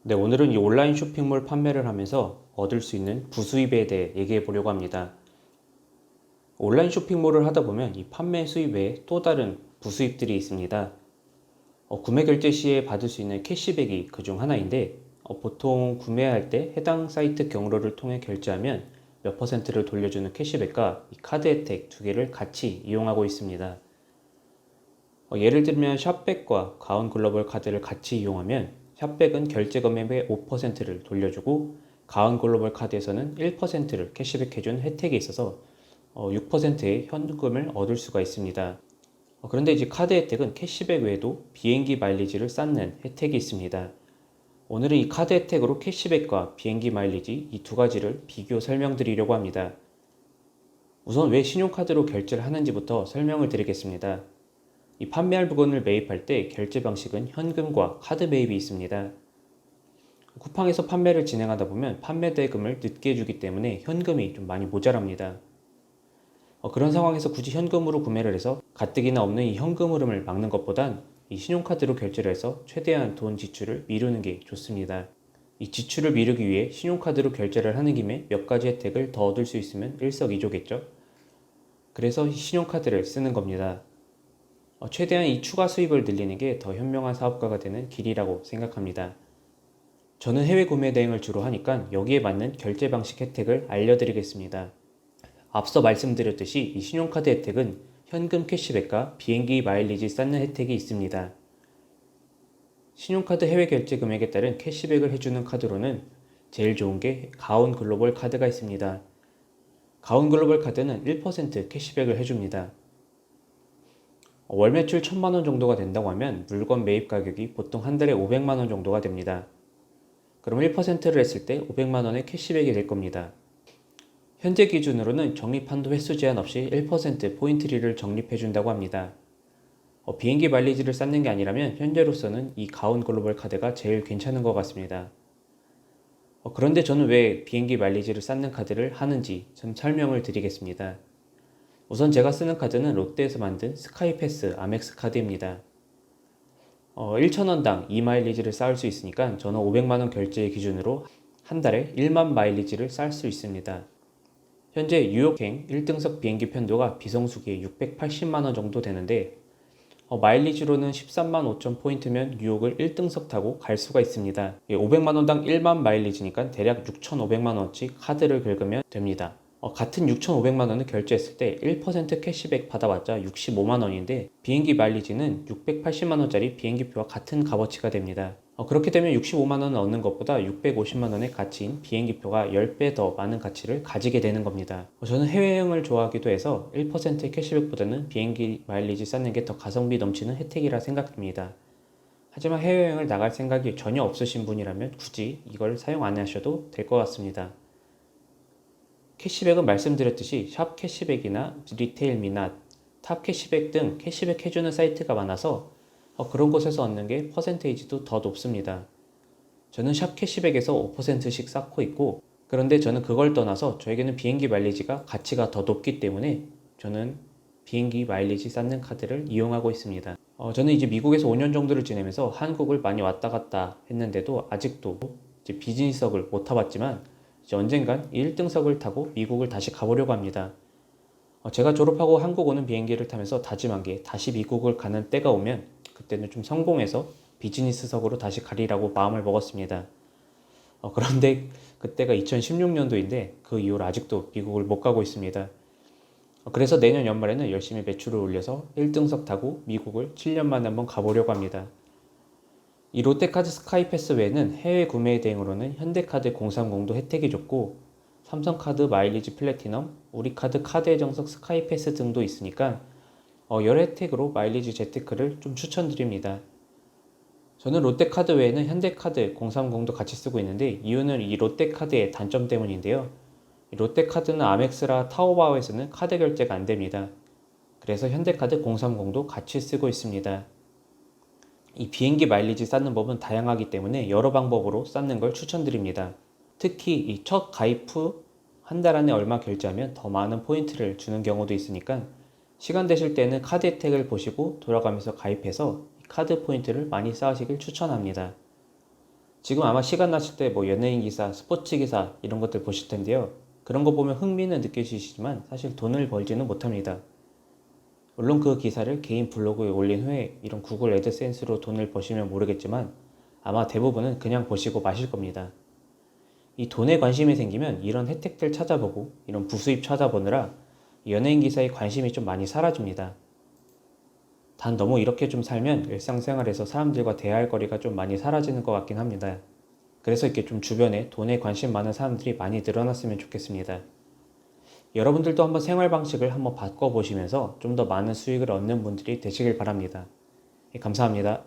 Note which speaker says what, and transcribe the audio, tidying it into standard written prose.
Speaker 1: 네, 오늘은 이 온라인 쇼핑몰 판매를 하면서 얻을 수 있는 부수입에 대해 얘기해 보려고 합니다. 온라인 쇼핑몰을 하다 보면 이 판매 수입 외에 또 다른 부수입들이 있습니다. 구매 결제 시에 받을 수 있는 캐시백이 그중 하나인데, 보통 구매할 때 해당 사이트 경로를 통해 결제하면 몇 퍼센트를 돌려주는 캐시백과 이 카드 혜택 두 개를 같이 이용하고 있습니다. 예를 들면 샵백과 가온 글로벌 카드를 같이 이용하면 샵백은 결제 금액의 5%를 돌려주고 가온 글로벌 카드에서는 1%를 캐시백해준 혜택이 있어서 6%의 현금을 얻을 수가 있습니다. 그런데 이제 카드 혜택은 캐시백 외에도 비행기 마일리지를 쌓는 혜택이 있습니다. 오늘은 이 카드 혜택으로 캐시백과 비행기 마일리지 이 두 가지를 비교 설명드리려고 합니다. 우선 왜 신용카드로 결제를 하는지부터 설명을 드리겠습니다. 이 판매할 물건을 매입할 때 결제 방식은 현금과 카드 매입이 있습니다. 쿠팡에서 판매를 진행하다 보면 판매 대금을 늦게 주기 때문에 현금이 좀 많이 모자랍니다. 그런 상황에서 굳이 현금으로 구매를 해서 가뜩이나 없는 이 현금 흐름을 막는 것보단 이 신용카드로 결제를 해서 최대한 돈 지출을 미루는 게 좋습니다. 이 지출을 미루기 위해 신용카드로 결제를 하는 김에 몇 가지 혜택을 더 얻을 수 있으면 일석이조겠죠. 그래서 신용카드를 쓰는 겁니다. 최대한 이 추가 수입을 늘리는 게 더 현명한 사업가가 되는 길이라고 생각합니다. 저는 해외 구매 대행을 주로 하니까 여기에 맞는 결제 방식 혜택을 알려드리겠습니다. 앞서 말씀드렸듯이 이 신용카드 혜택은 현금 캐시백과 비행기 마일리지 쌓는 혜택이 있습니다. 신용카드 해외 결제 금액에 따른 캐시백을 해주는 카드로는 제일 좋은 게 가온 글로벌 카드가 있습니다. 가온 글로벌 카드는 1% 캐시백을 해줍니다. 월 매출 1000만원 정도가 된다고 하면 물건 매입 가격이 보통 한 달에 500만원 정도가 됩니다. 그럼 1%를 했을 때 500만원의 캐시백이 될 겁니다. 현재 기준으로는 적립한도 횟수 제한 없이 1% 포인트리를 적립해준다고 합니다. 비행기 마일리지를 쌓는 게 아니라면 현재로서는 이 가온 글로벌 카드가 제일 괜찮은 것 같습니다. 그런데 저는 왜 비행기 마일리지를 쌓는 카드를 하는지 좀 설명을 드리겠습니다. 우선 제가 쓰는 카드는 롯데에서 만든 스카이패스 아멕스 카드입니다. 1,000원당 2마일리지를 쌓을 수 있으니까 저는 500만원 결제 기준으로 한 달에 1만 마일리지를 쌓을 수 있습니다. 현재 뉴욕행 1등석 비행기 편도가 비성수기에 680만원 정도 되는데 마일리지로는 13만 5천 포인트면 뉴욕을 1등석 타고 갈 수가 있습니다. 500만원당 1만 마일리지니까 대략 6,500만원어치 카드를 긁으면 됩니다. 같은 6,500만원을 결제했을 때 1% 캐시백 받아봤자 65만원인데 비행기 마일리지는 680만원짜리 비행기표와 같은 값어치가 됩니다. 그렇게 되면 65만원을 얻는 것보다 650만원의 가치인 비행기표가 10배 더 많은 가치를 가지게 되는 겁니다. 저는 해외여행을 좋아하기도 해서 1%의 캐시백보다는 비행기 마일리지 쌓는 게 더 가성비 넘치는 혜택이라 생각됩니다. 하지만 해외여행을 나갈 생각이 전혀 없으신 분이라면 굳이 이걸 사용 안 하셔도 될 것 같습니다. 캐시백은 말씀드렸듯이 샵 캐시백이나 리테일 미낫, 탑 캐시백 등 캐시백 해주는 사이트가 많아서 그런 곳에서 얻는 게 퍼센테이지도 더 높습니다. 저는 샵 캐시백에서 5%씩 쌓고 있고, 그런데 저는 그걸 떠나서 저에게는 비행기 마일리지가 가치가 더 높기 때문에 저는 비행기 마일리지 쌓는 카드를 이용하고 있습니다. 저는 이제 미국에서 5년 정도를 지내면서 한국을 많이 왔다 갔다 했는데도 아직도 이제 비즈니스석을 못 타봤지만 이제 언젠간 1등석을 타고 미국을 다시 가보려고 합니다. 제가 졸업하고 한국 오는 비행기를 타면서 다짐한 게 다시 미국을 가는 때가 오면 그때는 좀 성공해서 비즈니스석으로 다시 가리라고 마음을 먹었습니다. 그런데 그때가 2016년도인데 그 이후로 아직도 미국을 못 가고 있습니다. 그래서 내년 연말에는 열심히 매출을 올려서 1등석 타고 미국을 7년 만에 한번 가보려고 합니다. 이 롯데카드 스카이패스 외에는 해외 구매 대행으로는 현대카드 030도 혜택이 좋고 삼성카드 마일리지 플래티넘, 우리카드 카드의 정석 스카이패스 등도 있으니까 여러 혜택으로 마일리지 재테크를 좀 추천드립니다. 저는 롯데카드 외에는 현대카드 030도 같이 쓰고 있는데 이유는 이 롯데카드의 단점 때문인데요. 롯데카드는 아멕스라 타오바오에서는 카드 결제가 안됩니다. 그래서 현대카드 030도 같이 쓰고 있습니다. 이 비행기 마일리지 쌓는 법은 다양하기 때문에 여러 방법으로 쌓는 걸 추천드립니다. 특히 이 첫 가입 후 한 달 안에 얼마 결제하면 더 많은 포인트를 주는 경우도 있으니까 시간 되실 때는 카드 혜택을 보시고 돌아가면서 가입해서 카드 포인트를 많이 쌓으시길 추천합니다. 지금 아마 시간 나실 때 뭐 연예인 기사, 스포츠 기사 이런 것들 보실 텐데요. 그런 거 보면 흥미는 느껴지시지만 사실 돈을 벌지는 못합니다. 물론 그 기사를 개인 블로그에 올린 후에 이런 구글 애드센스로 돈을 버시면 모르겠지만 아마 대부분은 그냥 보시고 마실 겁니다. 이 돈에 관심이 생기면 이런 혜택들 찾아보고 이런 부수입 찾아보느라 연예인 기사에 관심이 좀 많이 사라집니다. 단 너무 이렇게 좀 살면 일상생활에서 사람들과 대화할 거리가 좀 많이 사라지는 것 같긴 합니다. 그래서 이렇게 좀 주변에 돈에 관심 많은 사람들이 많이 늘어났으면 좋겠습니다. 여러분들도 한번 생활 방식을 한번 바꿔보시면서 좀 더 많은 수익을 얻는 분들이 되시길 바랍니다. 감사합니다.